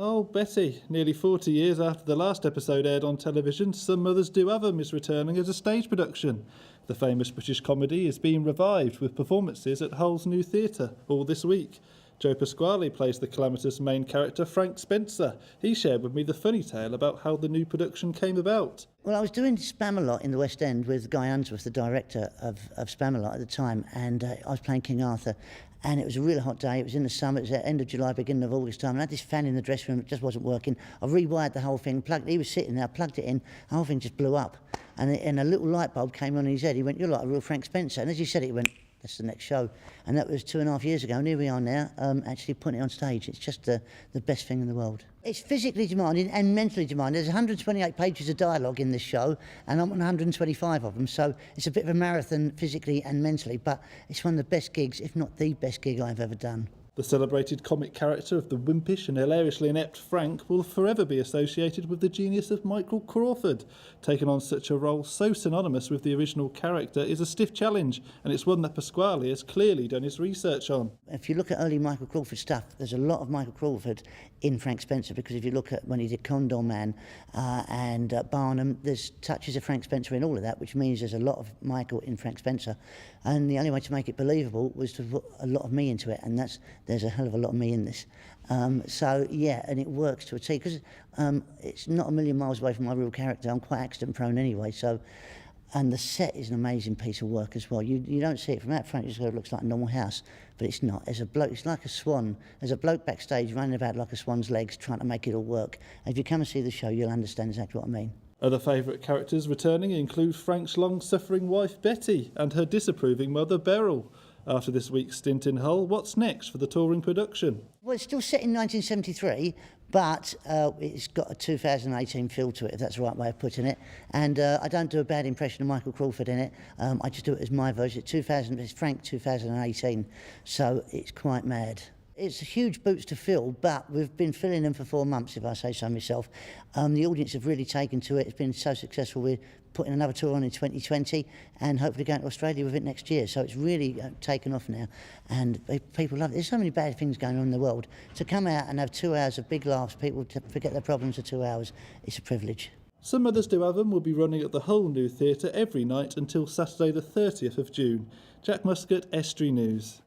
Oh, Betty, nearly 40 years after the last episode aired on television, Some Mothers Do Have 'Em is returning as a stage production. The famous British comedy is being revived with performances at Hull's new theatre all this week. Joe Pasquale plays the calamitous main character Frank Spencer. He shared with me the funny tale about how the new production came about. Well, I was doing Spamalot in the West End with Guy Unsworth, the director of Spamalot at the time, and I was playing King Arthur. And it was a really hot day. It was in the summer. It was at the end of July, beginning of August time. And I had this fan in the dressing room. It just wasn't working. I rewired the whole thing. He was sitting there. I plugged it in. The whole thing just blew up. And a little light bulb came on in his head. He went, "You're like a real Frank Spencer." And as he said it, he went, "That's the next show." And that was 2.5 years ago. And here we are now, actually putting it on stage. It's just the best thing in the world. It's physically demanding and mentally demanding. There's 128 pages of dialogue in this show, and I'm on 125 of them. So it's a bit of a marathon physically and mentally, but it's one of the best gigs, if not the best gig I've ever done. The celebrated comic character of the wimpish and hilariously inept Frank will forever be associated with the genius of Michael Crawford. Taking on such a role so synonymous with the original character is a stiff challenge, and it's one that Pasquale has clearly done his research on. If you look at early Michael Crawford stuff, there's a lot of Michael Crawford in Frank Spencer, because if you look at when he did Condor Man and Barnum, there's touches of Frank Spencer in all of that, which means there's a lot of Michael in Frank Spencer. And the only way to make it believable was to put a lot of me into it, and there's a hell of a lot of me in this. So yeah, and it works to a T, because it's not a million miles away from my real character. I'm quite accident prone anyway, so. And the set is an amazing piece of work as well. You don't see it from out front, you just go, it looks like a normal house, but it's not. There's a bloke, it's like a swan. There's a bloke backstage running about like a swan's legs, trying to make it all work. And if you come and see the show, you'll understand exactly what I mean. Other favourite characters returning include Frank's long-suffering wife Betty and her disapproving mother Beryl. After this week's stint in Hull, what's next for the touring production? Well, it's still set in 1973, but it's got a 2018 feel to it, if that's the right way of putting it. And I don't do a bad impression of Michael Crawford in it. I just do it as my version. It's Frank 2018, so it's quite mad. It's huge boots to fill, but we've been filling them for 4 months, if I say so myself. The audience have really taken to it. It's been so successful. We're putting another tour on in 2020 and hopefully going to Australia with it next year. So it's really taken off now, and people love it. There's so many bad things going on in the world. To come out and have 2 hours of big laughs, people to forget their problems for 2 hours, it's a privilege. Some Mothers Do Have 'Em will be running at the Hull New Theatre every night until Saturday the 30th of June. Jack Muscat, Estuary News.